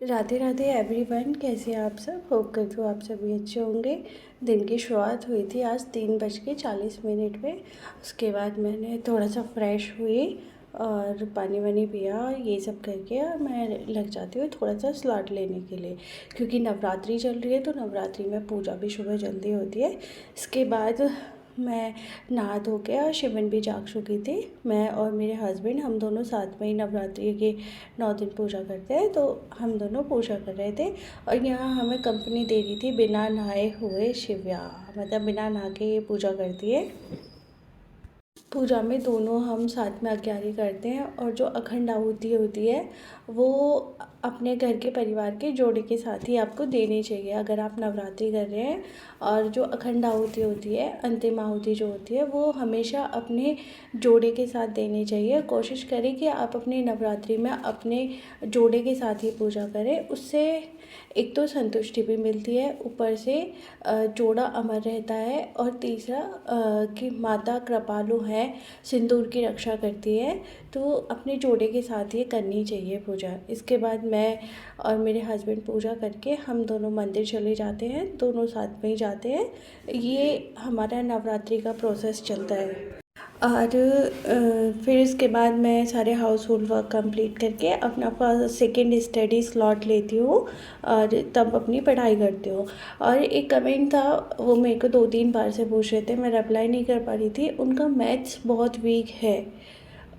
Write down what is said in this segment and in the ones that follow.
Radhe Radhe everyone, कैसे हैं आप सब। होप करती हूँ आप सभी अच्छे होंगे। दिन की शुरुआत हुई थी आज 3:40 में। उसके बाद मैंने थोड़ा सा फ्रेश हुई और पानी वानी पिया, ये सब करके और मैं लग जाती हूँ थोड़ा सा स्लॉट लेने के लिए, क्योंकि नवरात्रि चल रही है तो नवरात्रि में पूजा भी सुबह जल्दी होती है। इसके बाद मैं नहा धो के और शिवन भी जाग चुकी थी। मैं और मेरे हस्बैंड हम दोनों साथ में ही नवरात्रि के 9 दिन पूजा करते हैं, तो हम दोनों पूजा कर रहे थे। और यहाँ हमें कंपनी दे रही थी बिना नहाए हुए शिव्या, मतलब बिना नहा के ये पूजा करती है। पूजा में दोनों हम साथ में आज्ञारी करते हैं, और जो अखंड आहुति होती है वो अपने घर के परिवार के जोड़े के साथ ही आपको देनी चाहिए अगर आप नवरात्रि कर रहे हैं। और जो अखंड आहुति होती है, अंतिम आहुति जो होती है, वो हमेशा अपने जोड़े के साथ देनी चाहिए। कोशिश करें कि आप अपने नवरात्रि में अपने जोड़े के साथ ही पूजा करें, उससे एक तो संतुष्टि भी मिलती है, ऊपर से जोड़ा अमर रहता है, और तीसरा कि माता कृपालु है, सिंदूर की रक्षा करती है। तो अपने जोड़े के साथ ये करनी चाहिए पूजा। इसके बाद मैं और मेरे हस्बैंड पूजा करके हम दोनों मंदिर चले जाते हैं, दोनों साथ में ही जाते हैं। ये हमारा नवरात्रि का प्रोसेस चलता है। और फिर इसके बाद मैं सारे हाउस होल्ड वर्क कंप्लीट करके अपना सेकेंड स्टडी स्लॉट लेती हूँ और तब अपनी पढ़ाई करती हूँ। और एक कमेंट था, वो मेरे को 2-3 बार से पूछ रहे थे, मैं रिप्लाई नहीं कर पा रही थी। उनका मैथ्स बहुत वीक है,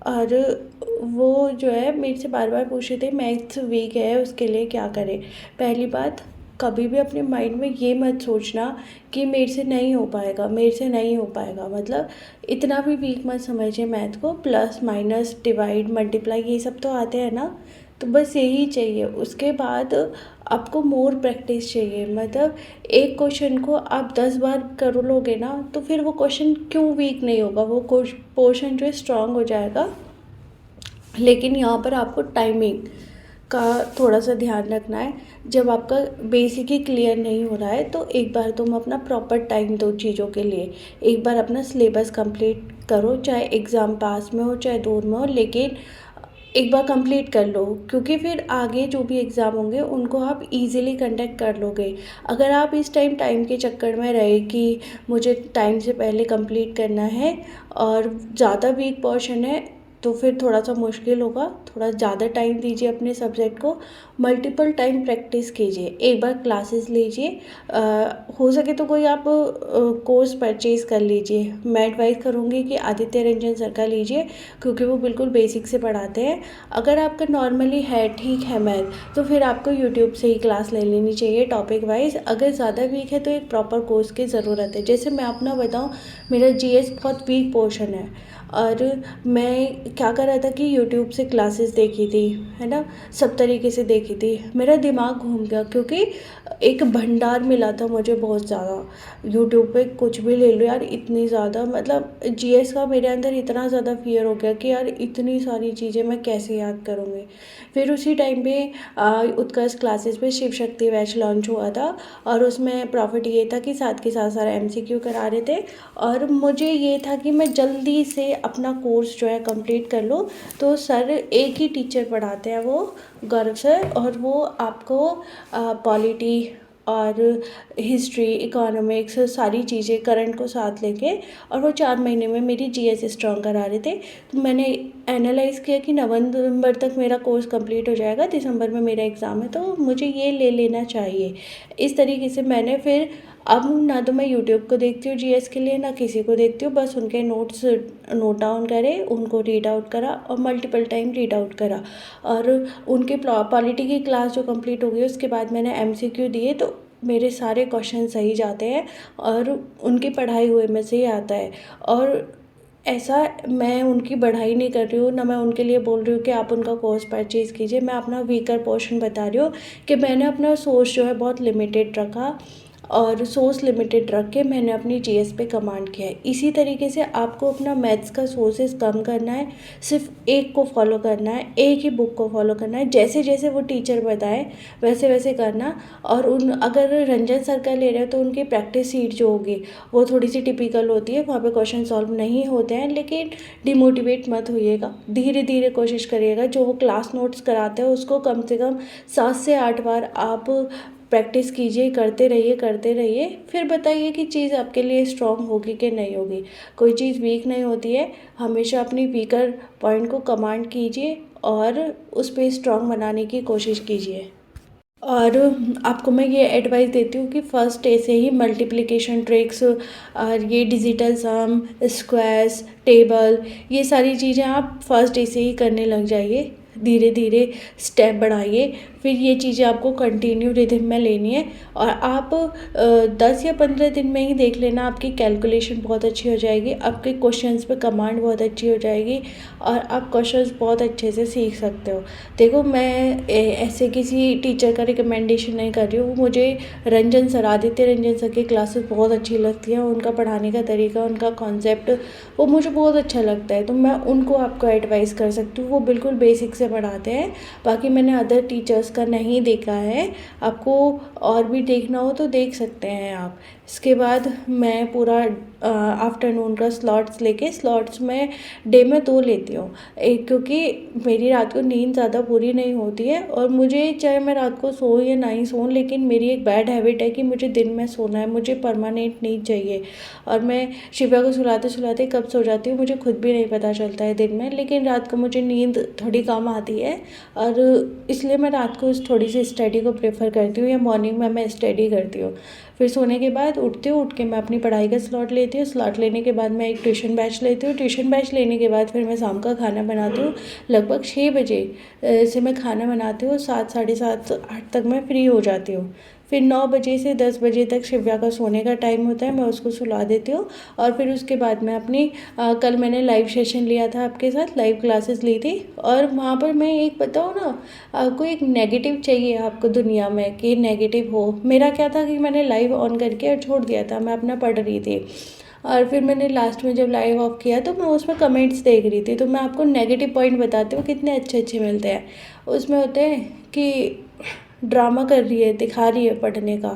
और वो जो है मेरे से बार बार पूछ रहे थे मैथ्स वीक है उसके लिए क्या करें। पहली बात, कभी भी अपने माइंड में ये मत सोचना कि मेरे से नहीं हो पाएगा, मेरे से नहीं हो पाएगा, मतलब इतना भी वीक मत समझिए मैथ को। प्लस माइनस डिवाइड मल्टीप्लाई ये सब तो आते हैं ना, तो बस यही चाहिए। उसके बाद आपको मोर प्रैक्टिस चाहिए, मतलब एक क्वेश्चन को आप 10 बार कर लोगे ना, तो फिर वो क्वेश्चन क्यों वीक नहीं होगा, वो पोर्शन जो है स्ट्रांग हो जाएगा। लेकिन यहाँ पर आपको टाइमिंग का थोड़ा सा ध्यान रखना है। जब आपका बेसिक ही क्लियर नहीं हो रहा है तो एक बार तुम अपना प्रॉपर टाइम दो चीज़ों के लिए। एक बार अपना सिलेबस कंप्लीट करो, चाहे एग्ज़ाम पास में हो चाहे दूर में हो, लेकिन एक बार कंप्लीट कर लो, क्योंकि फिर आगे जो भी एग्ज़ाम होंगे उनको आप इजीली कंडक्ट कर लोगे। अगर आप इस टाइम के चक्कर में रहे कि मुझे टाइम से पहले कंप्लीट करना है और ज़्यादा वीक पोर्शन है, तो फिर थोड़ा सा मुश्किल होगा। थोड़ा ज़्यादा टाइम दीजिए अपने सब्जेक्ट को, मल्टीपल टाइम प्रैक्टिस कीजिए, एक बार क्लासेस लीजिए। हो सके तो कोई आप कोर्स परचेज़ कर लीजिए। मैं एडवाइस करूँगी कि आदित्य रंजन सर का लीजिए, क्योंकि वो बिल्कुल बेसिक से पढ़ाते हैं। अगर आपका नॉर्मली है, ठीक है मैथ, तो फिर आपको यूट्यूब से ही क्लास ले लेनी चाहिए टॉपिक वाइज। अगर ज़्यादा वीक है तो एक प्रॉपर कोर्स की ज़रूरत है। जैसे मैं अपना बताऊँ, मेरा जीएस बहुत वीक पोर्शन है, और मैं क्या कर रहा था कि यूट्यूब से क्लासेस देखी थी, है ना, सब तरीके से देखी थी। मेरा दिमाग घूम गया, क्योंकि एक भंडार मिला था मुझे बहुत ज़्यादा। यूट्यूब पे कुछ भी ले लो यार, इतनी ज़्यादा, मतलब जीएस का मेरे अंदर इतना ज़्यादा फियर हो गया कि यार इतनी सारी चीज़ें मैं कैसे याद करूँगी। फिर उसी टाइम पे उत्कर्ष क्लासेस पे शिव शक्ति बैच लॉन्च हुआ था, और उसमें प्रॉफिट ये था कि साथ के साथ सारा एमसीक्यू करा रहे थे, और मुझे ये था कि मैं जल्दी से अपना कोर्स जो है कंप्लीट कर लूँ। तो सर एक ही टीचर पढ़ाते हैं, वो गौरव सर, और वो आपको पॉलिटी और हिस्ट्री, इकोनॉमिक्स, सारी चीज़ें करंट को साथ लेके, और वो 4 महीने में मेरी जीएस स्ट्रॉन्ग करा रहे थे। तो मैंने एनालाइज़ किया कि नवंबर तक मेरा कोर्स कंप्लीट हो जाएगा, दिसंबर में मेरा एग्ज़ाम है, तो मुझे ये ले लेना चाहिए। इस तरीके से मैंने फिर, अब ना तो मैं यूट्यूब को देखती हूँ जीएस के लिए, ना किसी को देखती हूँ, बस उनके नोट्स नोट डाउन करे, उनको रीड आउट करा और मल्टीपल टाइम रीड आउट करा। और उनके पॉलिटी की क्लास जो कंप्लीट हो गई उसके बाद मैंने एमसीक्यू दिए, तो मेरे सारे क्वेश्चन सही जाते हैं, और उनकी पढ़ाई हुए में से ही आता है। और ऐसा मैं उनकी बढ़ाई नहीं कर रही हूँ, ना मैं उनके लिए बोल रही हूँ कि आप उनका कोर्स परचेज़ कीजिए। मैं अपना वीकर पोर्शन बता रही हूँ कि मैंने अपना सोर्स जो है बहुत लिमिटेड रखा। और सोर्स लिमिटेड रख के मैंने अपनी जीएस पे कमांड किया है। इसी तरीके से आपको अपना मैथ्स का सोर्सेज कम करना है, सिर्फ एक को फॉलो करना है, एक ही बुक को फॉलो करना है, जैसे जैसे वो टीचर बताए वैसे वैसे करना। और अगर रंजन सर का ले रहे हो तो उनकी प्रैक्टिस सीट जो होगी वो थोड़ी सी टिपिकल होती है, वहाँ पे क्वेश्चन सॉल्व नहीं होते हैं, लेकिन डिमोटिवेट मत होइएगा, धीरे धीरे कोशिश करिएगा। जो वो क्लास नोट्स कराते हैं उसको कम से कम 7 से 8 बार आप प्रैक्टिस कीजिए, करते रहिए, फिर बताइए कि चीज़ आपके लिए स्ट्रॉन्ग होगी कि नहीं होगी। कोई चीज़ वीक नहीं होती है, हमेशा अपनी वीकर पॉइंट को कमांड कीजिए और उस पर स्ट्रॉन्ग बनाने की कोशिश कीजिए। और आपको मैं ये एडवाइस देती हूँ कि फर्स्ट डे से ही मल्टीप्लिकेशन ट्रिक्स और ये डिजिटल सम, स्क्वायर्स, टेबल, ये सारी चीज़ें आप फर्स्ट डे से ही करने लग जाइए। धीरे धीरे स्टेप बढ़ाइए, फिर ये चीज़ें आपको कंटिन्यू रिदम में लेनी है। और आप 10 या 15 दिन में ही देख लेना, आपकी कैलकुलेशन बहुत अच्छी हो जाएगी, आपके क्वेश्चंस पे कमांड बहुत अच्छी हो जाएगी और आप क्वेश्चंस बहुत अच्छे से सीख सकते हो। देखो, मैं ऐसे किसी टीचर का रिकमेंडेशन नहीं कर रही हूँ, मुझे रंजन सर, आदित्य रंजन सर की क्लासेस बहुत अच्छी लगती हैं। उनका पढ़ाने का तरीका, उनका कॉन्सेप्ट वो मुझे बहुत अच्छा लगता है, तो मैं उनको आपको एडवाइस कर सकती हूँ। वो बिल्कुल बेसिक से पढ़ाते हैं। बाकी मैंने अदर टीचर्स का नहीं देखा है, आपको और भी देखना हो तो देख सकते हैं आप। इसके बाद मैं पूरा आफ्टरनून का स्लॉट्स में डे में 2 लेती हूँ। एक, क्योंकि मेरी रात को नींद ज़्यादा पूरी नहीं होती है और मुझे, चाहे मैं रात को सोऊं या नहीं सोऊं, लेकिन मेरी एक बैड हैबिट है कि मुझे दिन में सोना है, मुझे परमानेंट नींद चाहिए। और मैं शिवा को सुलाते सुलाते कब सो जाती हूँ मुझे खुद भी नहीं पता चलता है दिन में, लेकिन रात को मुझे नींद थोड़ी कम आती है और इसलिए मैं रात को थोड़ी सी स्टडी को प्रेफर करती हूँ या मॉर्निंग में मैं स्टडी करती हूँ। फिर सोने के बाद उठती हूँ, उठ के मैं अपनी पढ़ाई का स्लॉट लेती हूँ। स्लॉट लेने के बाद मैं एक ट्यूशन बैच लेती हूँ। ट्यूशन बैच लेने के बाद फिर मैं शाम का खाना बनाती हूँ। लगभग 6 बजे से मैं खाना बनाती हूँ, 7, साढ़े 7, 8 तक मैं फ्री हो जाती हूँ। फिर 9 बजे से 10 बजे तक शिव्या का सोने का टाइम होता है, मैं उसको सुला देती हूँ। और फिर उसके बाद मैं अपनी कल मैंने लाइव सेशन लिया था आपके साथ, लाइव क्लासेस ली थी। और वहाँ पर मैं एक बताऊँ ना, कोई एक नेगेटिव चाहिए आपको दुनिया में कि नेगेटिव हो। मेरा क्या था कि मैंने लाइव ऑन करके और छोड़ दिया था, मैं अपना पढ़ रही थी। और फिर मैंने लास्ट में जब लाइव ऑफ किया तो मैं उसमें कमेंट्स देख रही थी, तो मैं आपको नेगेटिव पॉइंट बताती हूँ कितने अच्छे अच्छे मिलते हैं। उसमें होते हैं कि ड्रामा कर रही है, दिखा रही है पढ़ने का।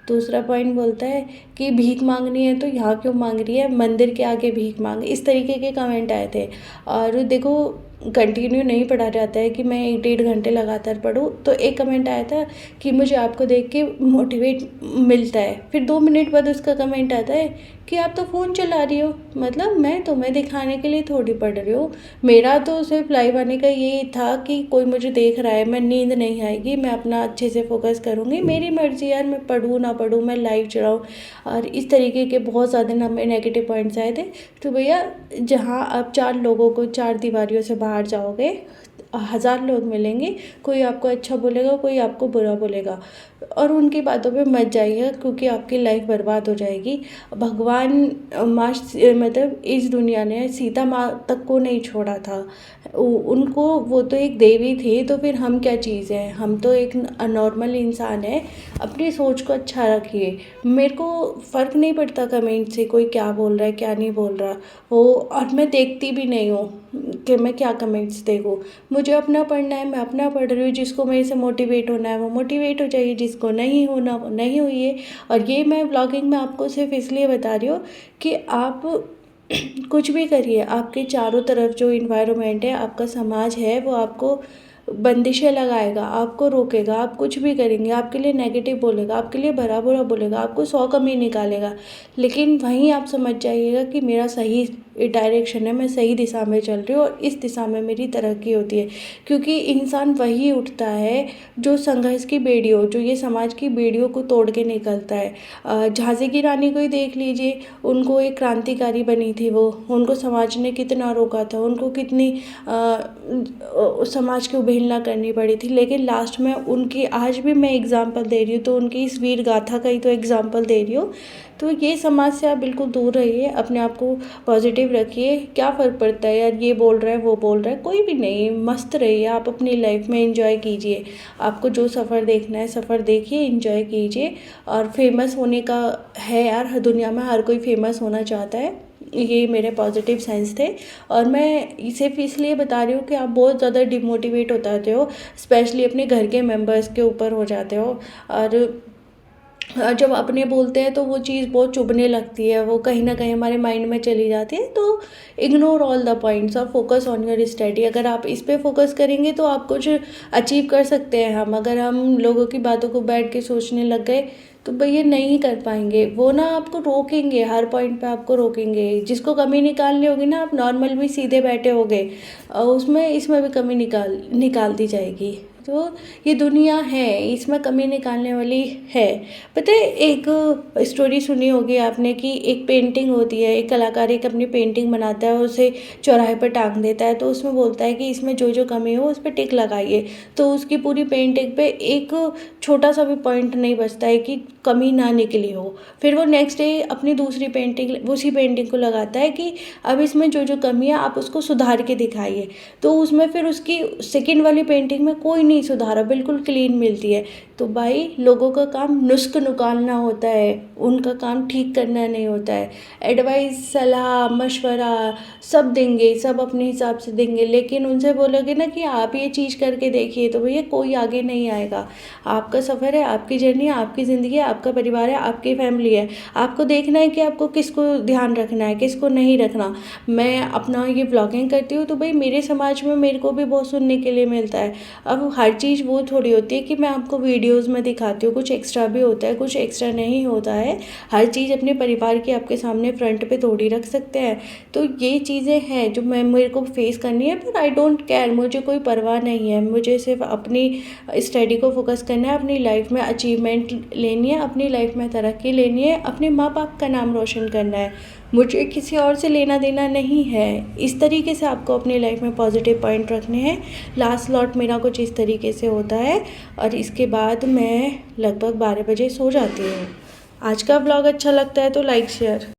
दूसरा पॉइंट बोलता है कि भीख मांगनी है तो यहाँ क्यों मांग रही है, मंदिर के आगे भीख मांग, इस तरीके के कमेंट आए थे। और देखो, कंटिन्यू नहीं पढ़ा जाता है कि मैं 1-1.5 घंटे लगातार पढूं। तो एक कमेंट आया था कि मुझे आपको देख के मोटिवेट मिलता है। फिर 2 मिनट बाद उसका कमेंट आता है कि आप तो फ़ोन चला रही हो, मतलब मैं तुम्हें दिखाने के लिए थोड़ी पढ़ रही हूँ। मेरा तो सिर्फ लाइव आने का ये था कि कोई मुझे देख रहा है, मैं नींद नहीं आएगी, मैं अपना अच्छे से फोकस करूँगी, मेरी मर्ज़ी यार, मैं पढूँ ना पढूँ, मैं लाइव चलाऊँ। और इस तरीके के बहुत ज़्यादा नेगेटिव पॉइंट्स आए थे। तो भैया, जहाँ आप 4 लोगों को 4 दीवारियों से बाहर जाओगे, 1000 लोग मिलेंगे, कोई आपको अच्छा बोलेगा, कोई आपको बुरा बोलेगा, और उनकी बातों पे मत जाइए क्योंकि आपकी लाइफ बर्बाद हो जाएगी। भगवान मतलब इस दुनिया ने सीता माँ तक को नहीं छोड़ा था, उनको, वो तो एक देवी थी, तो फिर हम क्या चीज़ है, हम तो एक नॉर्मल इंसान है। अपनी सोच को अच्छा रखिए। मेरे को फ़र्क नहीं पड़ता कमेंट से कोई क्या बोल रहा है क्या नहीं बोल रहा वो, और मैं देखती भी नहीं हूँ कि मैं क्या कमेंट्स देखूँ। मुझे अपना पढ़ना है, मैं अपना पढ़ रही हूँ। जिसको मेरे से मोटिवेट होना है वो मोटिवेट हो जाइए, जिसको नहीं होना वो नहीं होइए। और ये मैं ब्लॉगिंग में आपको सिर्फ इसलिए बता रही हूँ कि आप कुछ भी करिए, आपके चारों तरफ जो इन्वायरमेंट है, आपका समाज है, वो आपको बंदिशें लगाएगा, आपको रोकेगा। आप कुछ भी करेंगे आपके लिए नेगेटिव बोलेगा, आपके लिए भला बुरा बोलेगा, आपको 100 कमी निकालेगा। लेकिन वहीं आप समझ जाइएगा कि मेरा सही डायरेक्शन है, मैं सही दिशा में चल रही हूँ और इस दिशा में मेरी तरक्की होती है। क्योंकि इंसान वही उठता है जो संघर्ष की बेड़ियों, जो ये समाज की बेड़ियों को तोड़ के निकलता है। झांसी की रानी को ही देख लीजिए, उनको एक क्रांतिकारी बनी थी वो, उनको समाज ने कितना रोका था, उनको कितनी समाज की अवहेलना करनी पड़ी थी, लेकिन लास्ट में उनकी, आज भी मैं एग्ज़ाम्पल दे रही हूँ तो उनकी इस वीर गाथा का ही तो एग्ज़ाम्पल दे रही हूँ तो ये समाज से आप बिल्कुल दूर रहिए, अपने आप को पॉजिटिव रखिए। क्या फ़र्क पड़ता है यार, ये बोल रहा है वो बोल रहा है, कोई भी नहीं, मस्त रहिए आप अपनी लाइफ में, एंजॉय कीजिए। आपको जो सफ़र देखना है सफ़र देखिए, एंजॉय कीजिए। और फेमस होने का है यार, हर दुनिया में हर कोई फेमस होना चाहता है। ये मेरे पॉजिटिव साइंस थे। और मैं सिर्फ इसलिए बता रही हूँ कि आप बहुत ज़्यादा डिमोटिवेट हो जाते हो, स्पेशली अपने घर के मेंबर्स के ऊपर हो जाते हो। और जब अपने बोलते हैं तो वो चीज़ बहुत चुभने लगती है, वो कहीं ना कहीं हमारे माइंड में चली जाती है। तो इग्नोर ऑल द पॉइंट्स और फोकस ऑन योर स्टडी। अगर आप इस पे फोकस करेंगे तो आप कुछ अचीव कर सकते हैं। अगर हम लोगों की बातों को बैठ के सोचने लग गए तो भैया नहीं कर पाएंगे। वो ना आपको रोकेंगे, हर पॉइंट पे आपको रोकेंगे। जिसको कमी निकालनी होगी ना, आप नॉर्मल भी सीधे बैठे होगे, उसमें इसमें भी कमी निकाल दी जाएगी। तो ये दुनिया है, इसमें कमी निकालने वाली है। पता है, एक स्टोरी सुनी होगी आपने कि एक पेंटिंग होती है, एक कलाकार एक अपनी पेंटिंग बनाता है और उसे चौराहे पर टांग देता है। तो उसमें बोलता है कि इसमें जो जो कमी हो उस पर टिक लगाइए। तो उसकी पूरी पेंटिंग पे एक छोटा सा भी पॉइंट नहीं बचता है कि कमी ना निकली हो। फिर वो नेक्स्ट डे अपनी दूसरी पेंटिंग, उसी पेंटिंग को लगाता है कि अब इसमें जो जो कमी है आप उसको सुधार के दिखाइए। तो उसमें फिर उसकी सेकेंड वाली पेंटिंग में कोई नहीं सुधारा, बिल्कुल क्लीन मिलती है। तो भाई, लोगों का काम नुस्ख निकालना होता है, उनका काम ठीक करना नहीं होता है। एडवाइस, सलाह, मशवरा सब देंगे, सब अपने हिसाब से देंगे, लेकिन उनसे बोलोगे ना कि आप ये चीज़ करके देखिए, तो भैया कोई आगे नहीं आएगा। आपका सफ़र है, आपकी जर्नी है, आपकी ज़िंदगी है, आपका परिवार है, आपकी फैमिली है। आपको देखना है कि आपको किसको ध्यान रखना है, किसको नहीं रखना। मैं अपना ये व्लॉगिंग करती हूँ तो भाई मेरे समाज में मेरे को भी बहुत सुनने के लिए मिलता है। अब हर चीज़ वो थोड़ी होती है कि मैं आपको वीडियोस में दिखाती हूँ, कुछ एक्स्ट्रा भी होता है, कुछ एक्स्ट्रा नहीं होता है। हर चीज़ अपने परिवार की आपके सामने फ्रंट पे थोड़ी रख सकते हैं। तो ये चीज़ें हैं जो मेरे को फेस करनी है, पर आई डोंट केयर, मुझे कोई परवाह नहीं है। मुझे सिर्फ अपनी स्टडी को फोकस करना है, अपनी लाइफ में अचीवमेंट लेनी है, अपनी लाइफ में तरक्की लेनी है, अपने माँ बाप का नाम रोशन करना है। मुझे किसी और से लेना देना नहीं है। इस तरीके से आपको अपनी लाइफ में पॉजिटिव पॉइंट रखने हैं। लास्ट लॉट मेरा कुछ इस तरीके से होता है और इसके बाद मैं लगभग 12 बजे सो जाती हूँ। आज का व्लॉग अच्छा लगता है तो लाइक शेयर।